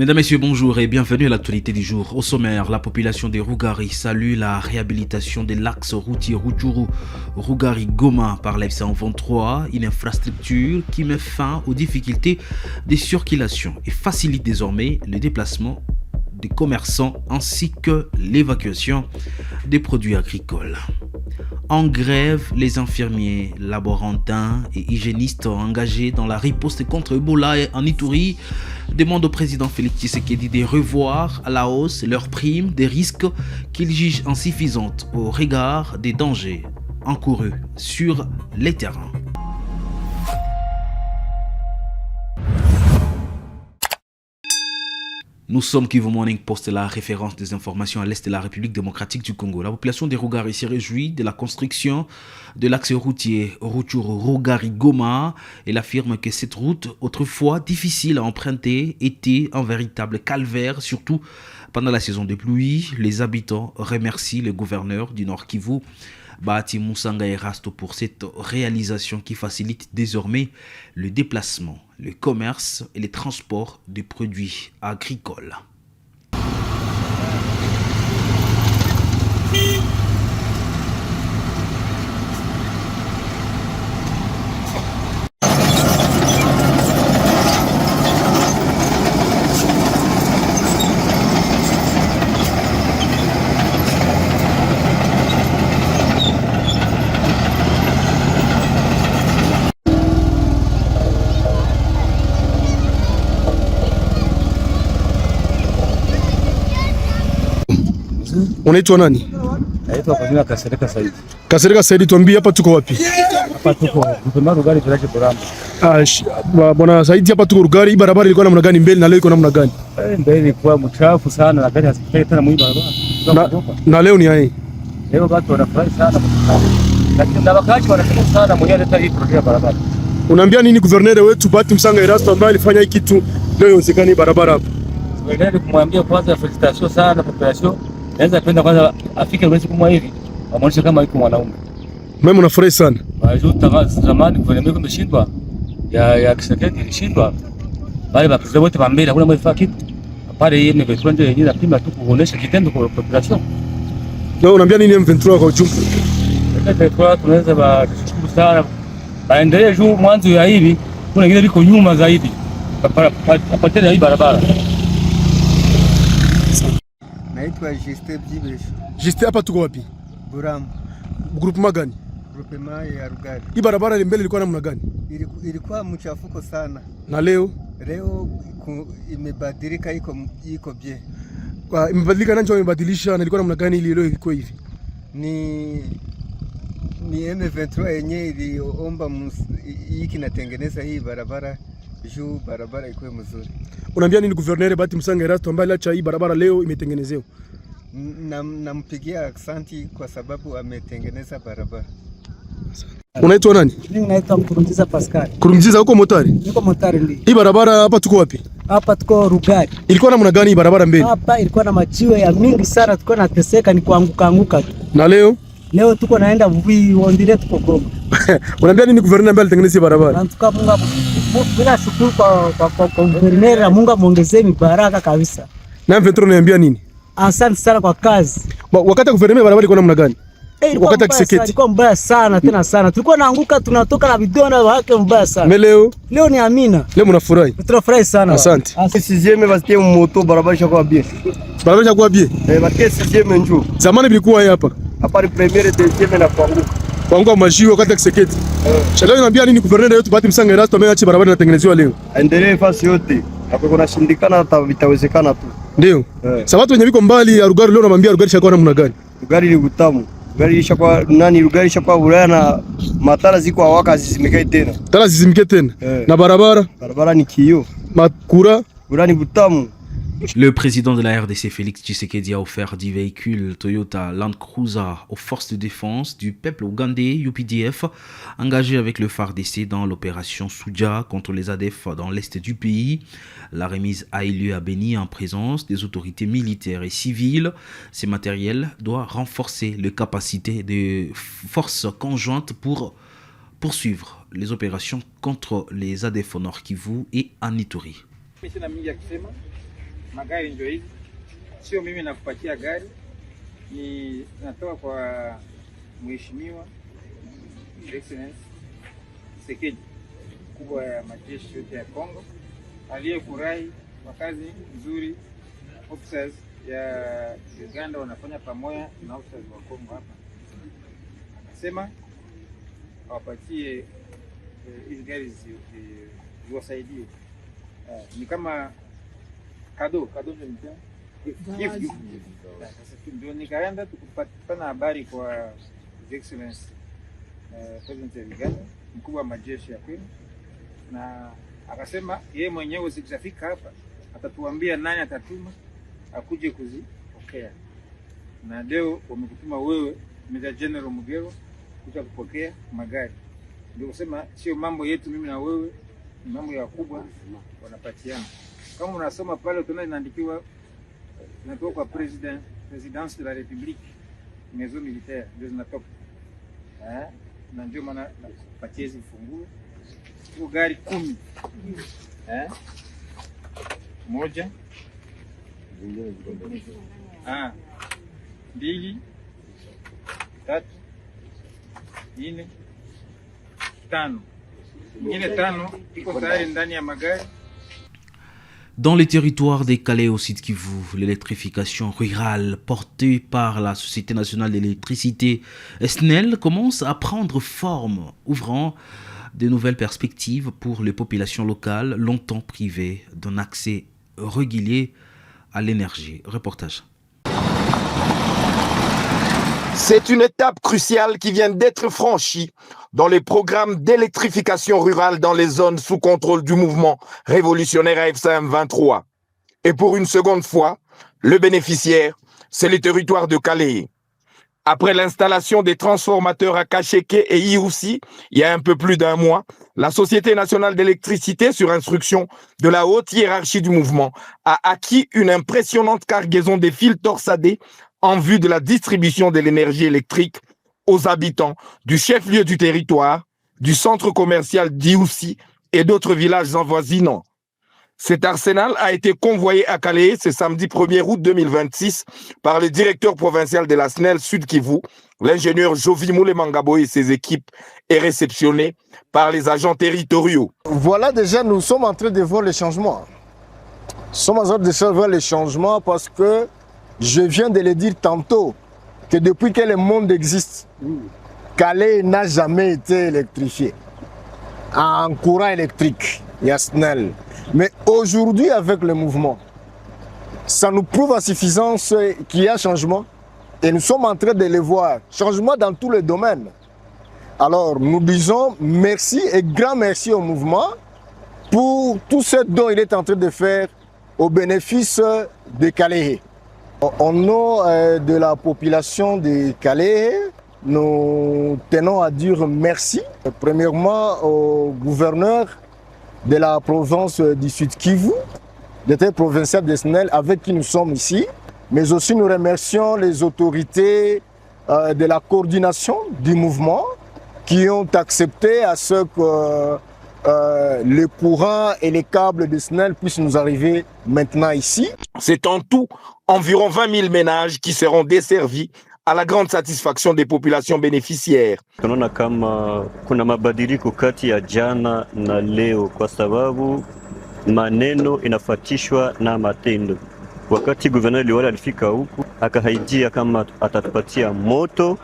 Mesdames, Messieurs, bonjour et bienvenue à l'actualité du jour. Au sommaire, la population des Rougari salue la réhabilitation de l'axe routier Rutshuru-Rougari-Goma par l'F-123, une infrastructure qui met fin aux difficultés de circulation et facilite désormais le déplacement des commerçants ainsi que l'évacuation des produits agricoles. En grève, les infirmiers, laborantins et hygiénistes engagés dans la riposte contre Ebola en Ituri demandent au président Félix Tshisekedi de revoir à la hausse leurs primes des risques qu'ils jugent insuffisantes au regard des dangers encourus sur les terrains. Nous sommes Kivu Morning Post, la référence des informations à l'est de la République démocratique du Congo. La population des Rougari s'est réjouie de la construction de l'axe routier Rutshuru-Rougari-Goma. Elle affirme que cette route, autrefois difficile à emprunter, était un véritable calvaire, surtout pendant la saison des pluies. Les habitants remercient le gouverneur du Nord Kivu, Bahati Musanga Erasto, pour cette réalisation qui facilite désormais le déplacement, le commerce et les transports de produits agricoles. Unaitwa nani? Naitwa kwa jina Kasereka Saidi. Kasereka Saidi, tuambie hapa tuko wapi? Hapa tuko mpema Rugari village Buramba. Bwana Saidi, hapa tuko Rugari. Barabara ilikuwa namna gani mbele na leo iko namna gani? Mbele ilikuwa mchafu sana na gari hazipita tena mwi barabara. Na leo ni aje? Leo watu wanafurahi sana. Lakini na wakati wanasema sana mwenye aleta hii project barabara. Unaambia nini governor wetu Bahati Musanga Erasto ambaye alifanya hii kitu leo iwezekane barabara hapa? Governor kumwambia kwanza felicitation sana population. Naweza kwenda kwanza afike mwezi kumwa hivi. Amuonyeshe kama yuko mwanaume. Mimi unafurahi sana. Wajua zamani governor kumeshindwa ya Tshisekedi ilishindwa. Bale bapresident wote bambele hakuna mwefaa kitu. Pale yeye ni veterano yenyewe lakini tu kuonesha kitendo kwa population. Na unaambia nini M23 kwa ujumla? Kwa tunaweza bashukuru sana. Baendelee juu mwanzo ya hivi kuna wengine biko nyuma zaidi. Apatele hii barabara. Naitwa Justin Bjibesh. Justin, hapa tuko wapi? Buramba. Groupement gani? Groupement ya Rugari. Hii barabara ile mbele ilikuwa namna gani? Ilikuwa mchafuko sana. Na leo? Leo imebadilika, iko bien. Imebadilika nani imebadilisha na ilikuwa namna gani ile leo iko hivi? Ni M23 yenyewe iliomba hiki natengeneza hii barabara juu barabara ikuwe mzuri. Unaambia nini governor Bahati Musanga Erasto ambaye aliacha hii barabara leo imetengenezewa? Nampigia aksanti kwa sababu ametengeneza barabara. Unaitwa nani? Mimi naitwa Kurunziza Pascal. Kurunziza, huko motari? Niko motari ndio. Hii barabara hapa tuko wapi? Hapa tuko Rugari. Ilikuwa namna gani hii barabara mbele? Hapa ilikuwa na majiwe ya mingi sana, tulikuwa nateseka ni kuanguka tu. Na leo? Leo tuko naenda ondile tuko Goma. Unaambia nini governor ambaye alitengeneza barabara? Nantuka Mungu bila shukuru kwa governor, Mungu amuongezee mibaraka kabisa. Na M23 niambia nini? Asante sana kwa kazi. Wakati governor barabara ilikuwa namna gani? Wakati Tshisekedi ilikuwa mbaya sana tena sana. Tulikuwa naanguka tunatoka na vidonda wake mbaya sana. Leo ni amina. Leo mnafurahi? Tunafurahi sana. Asante. Sizieme basikie moto barabara ishakuwa bien. Barabara ishakuwa bien? Basikie sizieme njoo. Zamani bilikuwa hapa. Hapa ni premiere deuxième na kuanguka. Kuanguka majiwe wakati Tshisekedi. Leo niambia nini governor yetu Bahati Musanga Erasto ameacha barabara inatengenezewa leo? Endelee fasi yote. Hapo kuna shindikana hata vitawezekana tu. Ndio. Sasa watu wenye biko mbali ya Rugari leo namwambia Rugari ishakuwa namna gani? Rugari ni utamu. Rugari ishakuwa nani? Rugari ishakuwa Bulaya na matara ziko hawaka zizimike tena. Tara zizimike tena. Na barabara? Barabara ni kio. Makura? Kura ni utamu. Le président de la RDC, Félix Tshisekedi, a offert 10 véhicules Toyota Land Cruiser aux forces de défense du peuple ougandais, UPDF, engagés avec le FARDC dans l'opération Soudia contre les ADF dans l'est du pays. La remise a eu lieu à Béni en présence des autorités militaires et civiles. Ces matériels doivent renforcer les capacités des forces conjointes pour poursuivre les opérations contre les ADF au Nord Kivu et en Ituri. magari ndio hivi, sio mimi nakupatia gari, ni natoka kwa mheshimiwa Excellence Tshisekedi, mkubwa ya majeshi yote ya Kongo, aliyefurahi kwa kazi nzuri officers ya Uganda wanafanya pamoja na officers wa Kongo hapa. Akasema awapatie hizi gari ziwasaidie, ni kama kado gift. Sasa ndio nikaenda tukapata habari kwa His Excellency President ya Uganda, mkubwa wa majeshi ya kwenu, na akasema yeye mwenyewe sikishafika hapa atatuambia nani atatuma akuje kuzipokea, na leo wamekutuma wewe Meja General Mugero kuja kupokea magari. Ndio kusema sio mambo yetu mimi na wewe, ni mambo ya wakubwa wanapatiana. Kama unasoma pale utaona inaandikiwa zinatoka kwa Presidence de la République, maison militaire ndio zinatoka, na ndio maana napatia hizi funguo. Hiyo gari 10, moja, 2, 3, 4, 5. Nyingine 5 iko tayari ndani ya magari. Dans les territoires des Calais au Sud Kivu, l'électrification rurale portée par la Société nationale d'électricité SNEL commence à prendre forme, ouvrant de nouvelles perspectives pour les populations locales longtemps privées d'un accès régulier à l'énergie. Reportage. C'est une étape cruciale qui vient d'être franchie dans les programmes d'électrification rurale dans les zones sous contrôle du mouvement révolutionnaire AFC M23. Et pour une seconde fois, le bénéficiaire, c'est le territoire de Calais. Après l'installation des transformateurs à Kacheke et Iousi, il y a un peu plus d'un mois, la Société nationale d'électricité, sur instruction de la haute hiérarchie du mouvement, a acquis une impressionnante cargaison de fils torsadés en vue de la distribution de l'énergie électrique aux habitants du chef-lieu du territoire, du centre commercial d'Iousi et d'autres villages avoisinants. Cet arsenal a été convoyé à Calais ce samedi 1er août 2026 par le directeur provincial de la SNEL Sud Kivu, l'ingénieur Jovi Moulemangabo et ses équipes, et réceptionné par les agents territoriaux. Voilà, déjà, nous sommes en train de voir les changements. Nous sommes en train de voir les changements parce que je viens de le dire tantôt, que depuis que le monde existe, Calais n'a jamais été électrifié en courant électrique, il y a SNEL. Mais aujourd'hui, avec le mouvement, ça nous prouve à suffisance qu'il y a changement et nous sommes en train de le voir. Changement dans tous les domaines. Alors, nous disons merci et grand merci au mouvement pour tout ce dont il est en train de faire au bénéfice de Calais. Au nom de la population de Calais, nous tenons à dire merci. Premièrement au gouverneur de la province du Sud Kivu, l'état provincial de SNEL avec qui nous sommes ici, mais aussi nous remercions les autorités de la coordination du mouvement qui ont accepté à ce que le courant et les câbles de SNEL puissent nous arriver maintenant ici. C'est en tout environ 20 000 ménages qui seront desservis à la grande satisfaction des populations bénéficiaires. Tunaona kama kuna mabadiliko kati ya jana na leo kwa sababu maneno inafatishwa na matendo. Wakati guverneur Liwale alifika huku akahaidia kama atatupatia moto,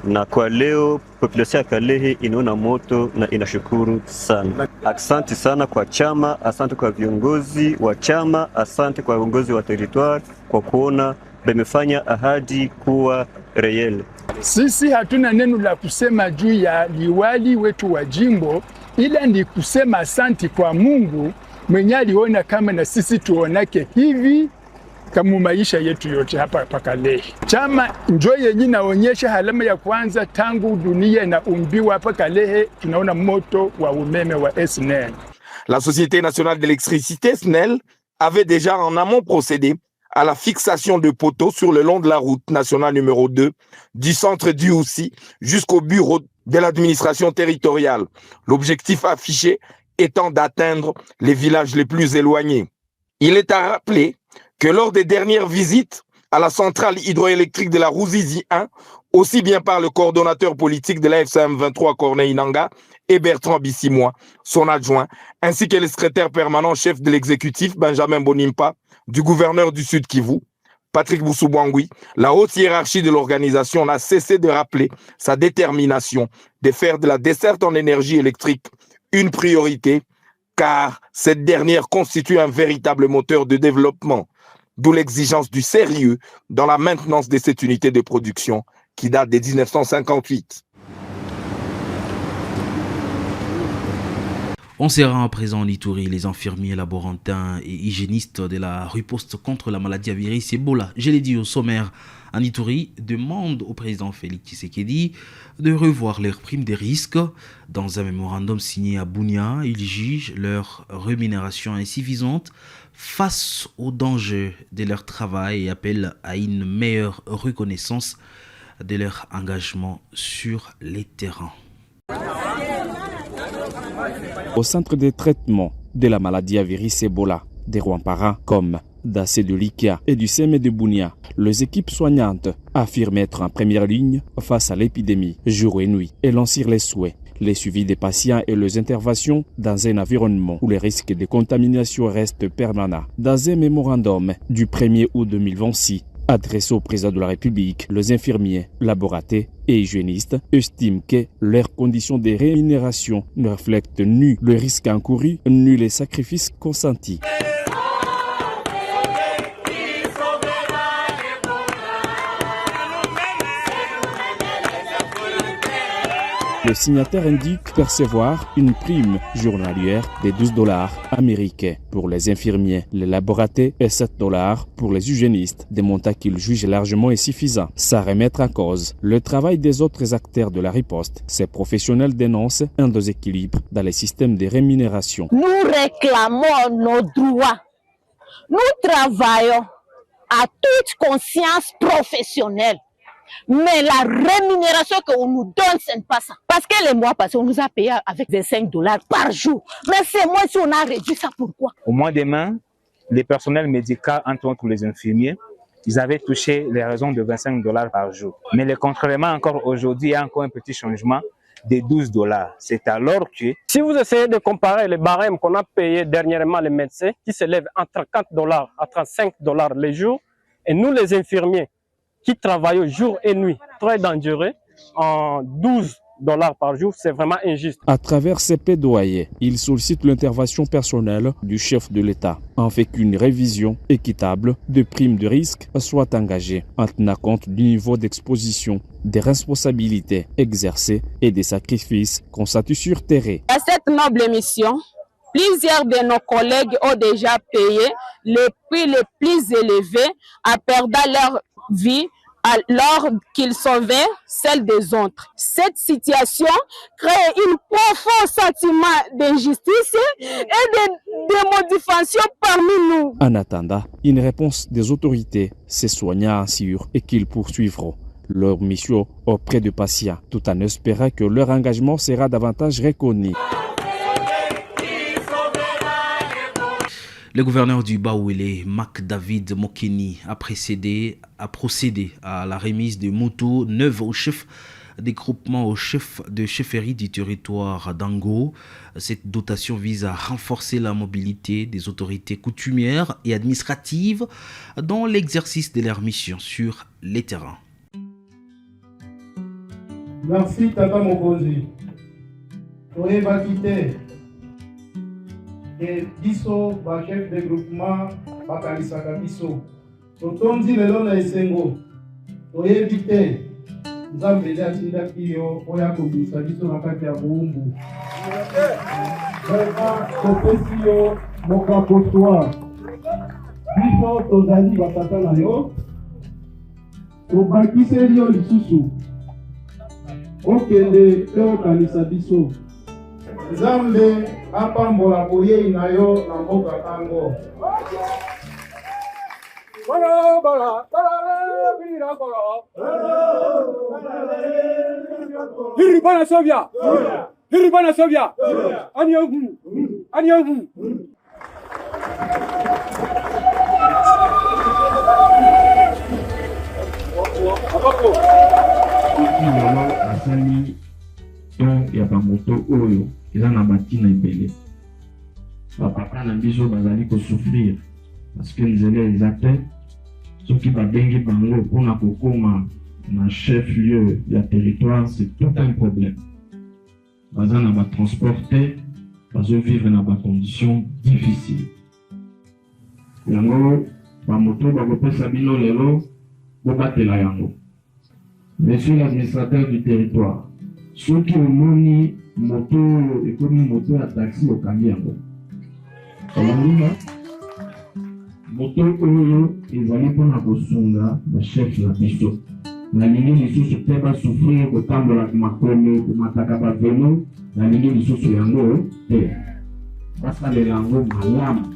na kwa leo population ya Kalehe inaona moto na inashukuru sana. Asante sana kwa chama, asante kwa viongozi wa chama, asante kwa viongozi wa territoire kwa kuona bamefanya ahadi kuwa real. Sisi hatuna neno la kusema juu ya liwali wetu wa jimbo, ila ni kusema asante kwa Mungu mwenye aliona kama na sisi tuonake hivi kama maisha yetu yote hapa Kalehe. Chama njo yenye naonyesha alama ya kwanza tangu dunia inaumbiwa hapa Kalehe, tunaona moto wa umeme wa SNEL. La Société nationale d'électricité SNEL avait déjà en amont procédé à la fixation de poteaux sur le long de la route nationale numéro 2 du centre d'Iousi jusqu'au bureau de l'administration territoriale. L'objectif affiché étant d'atteindre les villages les plus éloignés. Il est à rappeler que lors des dernières visites à la centrale hydroélectrique de la Ruzizi 1, aussi bien par le coordonnateur politique de la FCM 23 Corneille Nangaa et Bertrand Bissimois, son adjoint, ainsi que le secrétaire permanent chef de l'exécutif Benjamin Bonimpa, du gouverneur du Sud Kivu, Patrick Boussou-Bouangui, la haute hiérarchie de l'organisation n'a cessé de rappeler sa détermination de faire de la desserte en énergie électrique une priorité, car cette dernière constitue un véritable moteur de développement, d'où l'exigence du sérieux dans la maintenance de cette unité de production qui date de 1958. On se rend à présent en Ituri. Les infirmiers, laborantins et hygiénistes de la riposte contre la maladie à virus Ebola, je l'ai dit au sommaire, en Ituri, demandent au président Félix Tshisekedi de revoir leurs primes de risque. Dans un mémorandum signé à Bunia, ils jugent leur rémunération insuffisante face aux dangers de leur travail et appellent à une meilleure reconnaissance de leur engagement sur les terrains. Au centre de traitement de la maladie à virus Ebola des Rwampara comme d'Assé de Likia et du CME de Bunia, les équipes soignantes affirment être en première ligne face à l'épidémie, jour et nuit, et lancent les souhaits, les suivis des patients et les interventions dans un environnement où les risques de contamination restent permanents. Dans un mémorandum du 1er août 2026, adressé au président de la République, les infirmiers, laborateurs et hygiénistes estiment que leurs conditions de rémunération ne reflètent ni le risque encouru, ni les sacrifices consentis. Le signataire indique percevoir une prime journalière de $12 américains pour les infirmiers, les laborateurs et $7 pour les hygiénistes, des montants qu'ils jugent largement insuffisants. Sans remettre en cause le travail des autres acteurs de la riposte, ces professionnels dénoncent un déséquilibre dans les systèmes de rémunération. Nous réclamons nos droits. Nous travaillons à toute conscience professionnelle. Mais la rémunération qu'on nous donne, ce n'est pas ça. Parce que les mois passés, on nous a payé avec $25 par jour. Mais ces mois, si on a réduit ça, pourquoi? Au mois de mai, les personnels médicaux, entre autres les infirmiers, ils avaient touché les raisons de $25 par jour. Mais le contrairement, encore aujourd'hui, il y a encore un petit changement de $12. C'est alors que... Si vous essayez de comparer les barèmes qu'on a payés dernièrement les médecins, qui s'élèvent entre $40 à $35 les jours, et nous les infirmiers, qui travaillent jour et nuit, très dangereux, en $12 par jour, c'est vraiment injuste. À travers ces plaidoyers, il sollicite l'intervention personnelle du chef de l'État, afin qu'une révision équitable de primes de risque soit engagée, en tenant compte du niveau d'exposition, des responsabilités exercées et des sacrifices consentis sur terrain. À cette noble mission, plusieurs de nos collègues ont déjà payé les prix les plus élevés à perdre leur vie alors qu'ils sauvaient celle des autres. Cette situation crée un profond sentiment d'injustice et de modification parmi nous. En attendant une réponse des autorités, ces soignants assurent et qu'ils poursuivront leur mission auprès des patients, tout en espérant que leur engagement sera davantage reconnu. Le gouverneur du Baoulé, Mac David Mokeni, a procédé à la remise de motos neuves au chef des groupements, au chef de chefferie du territoire d'Ango. Cette dotation vise à renforcer la mobilité des autorités coutumières et administratives dans l'exercice de leur mission sur les terrains. Merci Tata Mokozi. Soyez quitté. Et biso ba chef de groupement bakalisaka biso totondi lelo na esengo toyebi te nzambe nde atindaki yo oya kobimisa biso na kati ya buumbu vraiment topesi yo mokako soir biso tozali batata na yo tobakiseli yo lisusu okende te okanisa biso Nzambe apambola boyei na yo na mboka tango. Hiribana Sovia! Hiribana Sovia! Anyangu! Anyangu! lelo asali ton ya bamoto oyo eza na batina ebele. Bapapa na biso bazali kosouffrir parce que nzela eza te. Soki babengi bango mpona kokoma na chef-lieu ya territoire, c'est tout un problème. Baza na batransporte, bazovivre na bacondition difficile. Yango bamoto bakopesa bino lelo bobatela yango. Monsieur l'administrateur du territoire, soki omoni moto ekomi moto ya taxi okangi yango. Olandima moto oyo ezali mpona kosunga bachef na biso. Nalingi lisusu te basouffrir kotambola makolo komataka bavelo, nalingi lisusu yango te. Basalela yango malamu.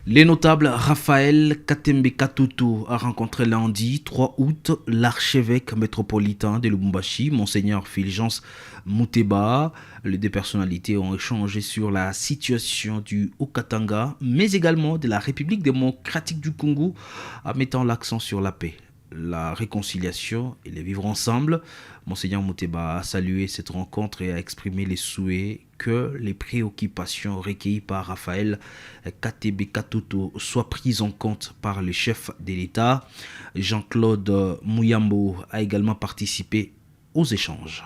Les notables Raphaël Katembe Katutu a rencontré lundi 3 août l'archevêque métropolitain de Lubumbashi, Monseigneur Fulgence Muteba. Les deux personnalités ont échangé sur la situation du Haut-Katanga, mais également de la République démocratique du Congo, en mettant l'accent sur la paix, la réconciliation et le vivre ensemble. Monseigneur Muteba a salué cette rencontre et a exprimé les souhaits que les préoccupations recueillies par Raphaël Katembe Katutu soient prises en compte par le chef de l'État. Jean-Claude Muyambo a également participé aux échanges.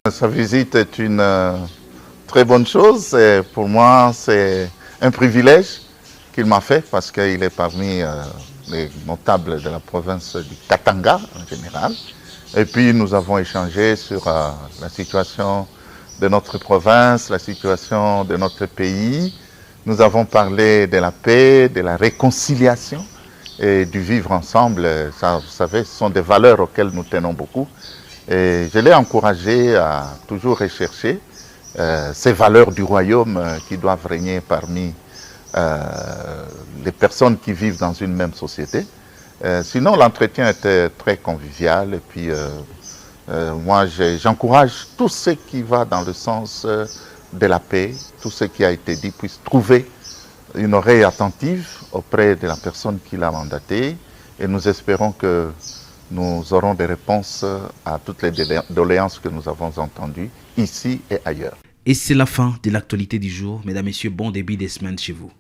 Sa visite est une très bonne chose. Et pour moi, c'est un privilège qu'il m'a fait parce qu'il est parmi les notables de la province du Katanga en général. Et puis nous avons échangé sur la situation de notre province, la situation de notre pays. Nous avons parlé de la paix, de la réconciliation et du vivre ensemble. Ça, vous savez, ce sont des valeurs auxquelles nous tenons beaucoup. Et je l'ai encouragé à toujours rechercher ces valeurs du royaume qui doivent régner parmi les personnes qui vivent dans une même société. Sinon, l'entretien était très convivial et puis moi, j'encourage tout ce qui va dans le sens de la paix, tout ce qui a été dit puisse trouver une oreille attentive auprès de la personne qui l'a mandaté et nous espérons que nous aurons des réponses à toutes les doléances que nous avons entendues ici et ailleurs. Et c'est la fin de l'actualité du jour. Mesdames, Messieurs, bon début des semaines chez vous.